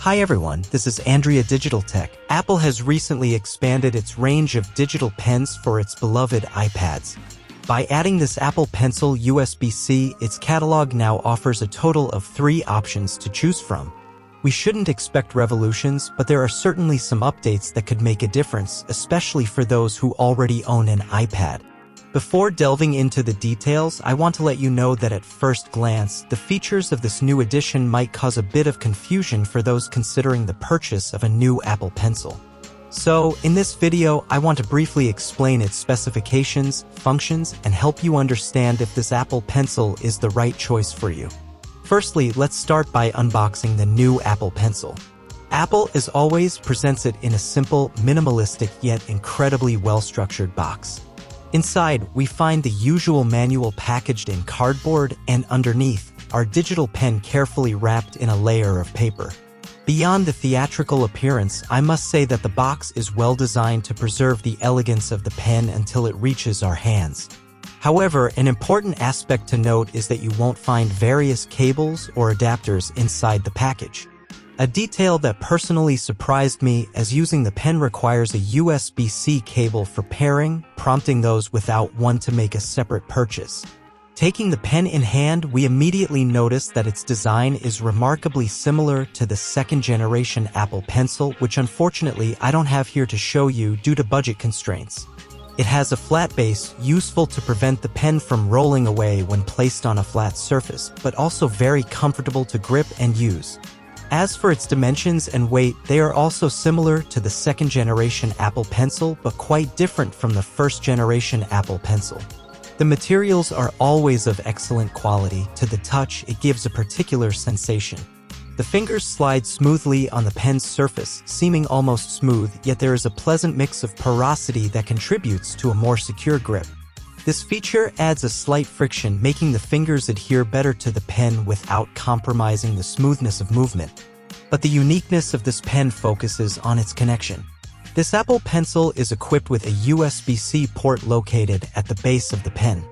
Hi everyone, this is Andrea Digital Tech. Apple has recently expanded its range of digital pens for its beloved iPads. By adding this Apple Pencil USB-C, its catalog now offers a total of 3 options to choose from. We shouldn't expect revolutions, but there are certainly some updates that could make a difference, especially for those who already own an iPad. Before delving into the details, I want to let you know that at first glance, the features of this new edition might cause a bit of confusion for those considering the purchase of a new Apple Pencil. So, in this video, I want to briefly explain its specifications, functions, and help you understand if this Apple Pencil is the right choice for you. Firstly, let's start by unboxing the new Apple Pencil. Apple, as always, presents it in a simple, minimalistic, yet incredibly well-structured box. Inside, we find the usual manual packaged in cardboard, and underneath, our digital pen carefully wrapped in a layer of paper. Beyond the theatrical appearance, I must say that the box is well designed to preserve the elegance of the pen until it reaches our hands. However, an important aspect to note is that you won't find various cables or adapters inside the package. A detail that personally surprised me, as using the pen requires a USB-C cable for pairing, prompting those without one to make a separate purchase. Taking the pen in hand, we immediately notice that its design is remarkably similar to the second-generation Apple Pencil, which unfortunately I don't have here to show you due to budget constraints. It has a flat base, useful to prevent the pen from rolling away when placed on a flat surface, but also very comfortable to grip and use. As for its dimensions and weight, they are also similar to the second-generation Apple Pencil, but quite different from the first-generation Apple Pencil. The materials are always of excellent quality. To the touch, it gives a particular sensation. The fingers slide smoothly on the pen's surface, seeming almost smooth, yet there is a pleasant mix of porosity that contributes to a more secure grip. This feature adds a slight friction, making the fingers adhere better to the pen without compromising the smoothness of movement. But the uniqueness of this pen focuses on its connection. This Apple Pencil is equipped with a USB-C port located at the base of the pen.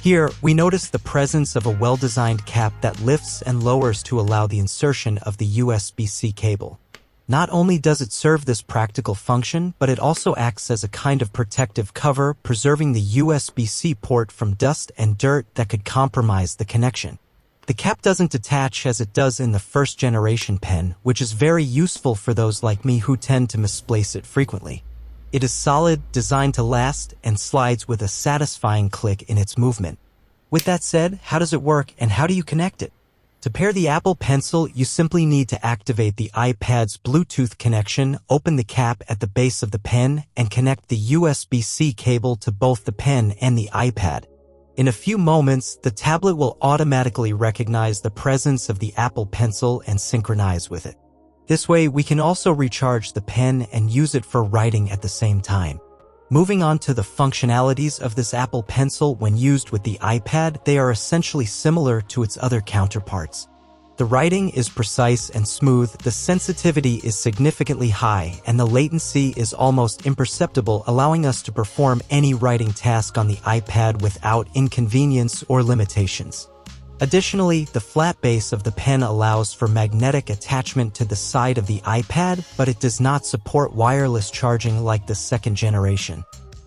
Here, we notice the presence of a well-designed cap that lifts and lowers to allow the insertion of the USB-C cable. Not only does it serve this practical function, but it also acts as a kind of protective cover, preserving the USB-C port from dust and dirt that could compromise the connection. The cap doesn't detach as it does in the first-generation pen, which is very useful for those like me who tend to misplace it frequently. It is solid, designed to last, and slides with a satisfying click in its movement. With that said, how does it work and how do you connect it? To pair the Apple Pencil, you simply need to activate the iPad's Bluetooth connection, open the cap at the base of the pen, and connect the USB-C cable to both the pen and the iPad. In a few moments, the tablet will automatically recognize the presence of the Apple Pencil and synchronize with it. This way, we can also recharge the pen and use it for writing at the same time. Moving on to the functionalities of this Apple Pencil, when used with the iPad, they are essentially similar to its other counterparts. The writing is precise and smooth, the sensitivity is significantly high, and the latency is almost imperceptible, allowing us to perform any writing task on the iPad without inconvenience or limitations. Additionally, the flat base of the pen allows for magnetic attachment to the side of the iPad, but it does not support wireless charging like the second generation.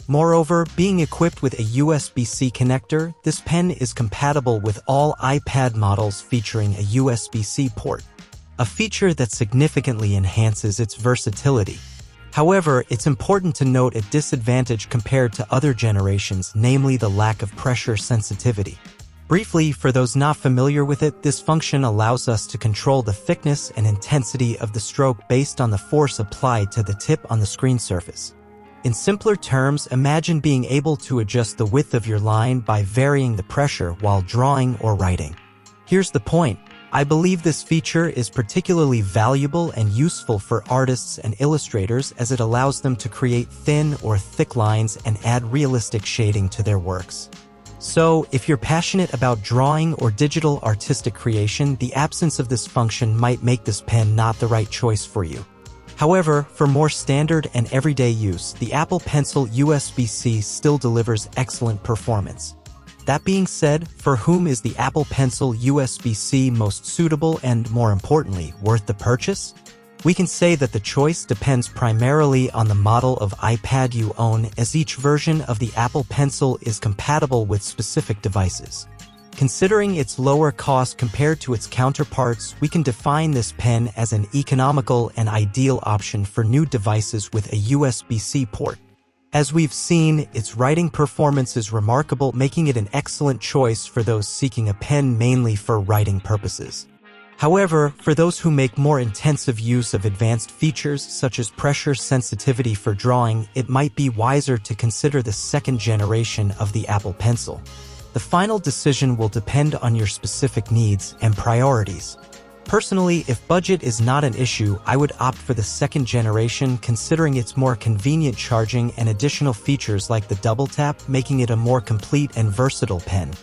Moreover, being equipped with a USB-C connector, this pen is compatible with all iPad models featuring a USB-C port, a feature that significantly enhances its versatility. However, it's important to note a disadvantage compared to other generations, namely the lack of pressure sensitivity. Briefly, for those not familiar with it, this function allows us to control the thickness and intensity of the stroke based on the force applied to the tip on the screen surface. In simpler terms, imagine being able to adjust the width of your line by varying the pressure while drawing or writing. Here's the point. I believe this feature is particularly valuable and useful for artists and illustrators, as it allows them to create thin or thick lines and add realistic shading to their works. So, if you're passionate about drawing or digital artistic creation, the absence of this function might make this pen not the right choice for you. However, for more standard and everyday use, the Apple Pencil USB-C still delivers excellent performance. That being said, for whom is the Apple Pencil USB-C most suitable and, more importantly, worth the purchase? We can say that the choice depends primarily on the model of iPad you own, as each version of the Apple Pencil is compatible with specific devices. Considering its lower cost compared to its counterparts, we can define this pen as an economical and ideal option for new devices with a USB-C port. As we've seen, its writing performance is remarkable, making it an excellent choice for those seeking a pen mainly for writing purposes. However, for those who make more intensive use of advanced features such as pressure sensitivity for drawing, it might be wiser to consider the second generation of the Apple Pencil. The final decision will depend on your specific needs and priorities. Personally, if budget is not an issue, I would opt for the second generation, considering its more convenient charging and additional features like the double tap, making it a more complete and versatile pen.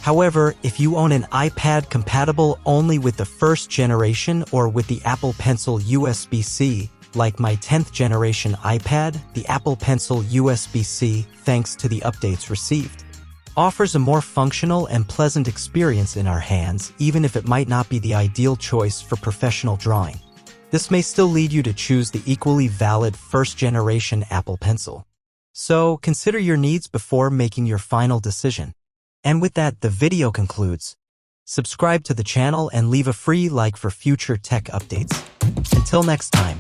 However, if you own an iPad compatible only with the first generation or with the Apple Pencil USB-C, like my 10th generation iPad, the Apple Pencil USB-C, thanks to the updates received, offers a more functional and pleasant experience in our hands, even if it might not be the ideal choice for professional drawing. This may still lead you to choose the equally valid first-generation Apple Pencil. So, consider your needs before making your final decision. And with that, the video concludes. Subscribe to the channel and leave a free like for future tech updates. Until next time.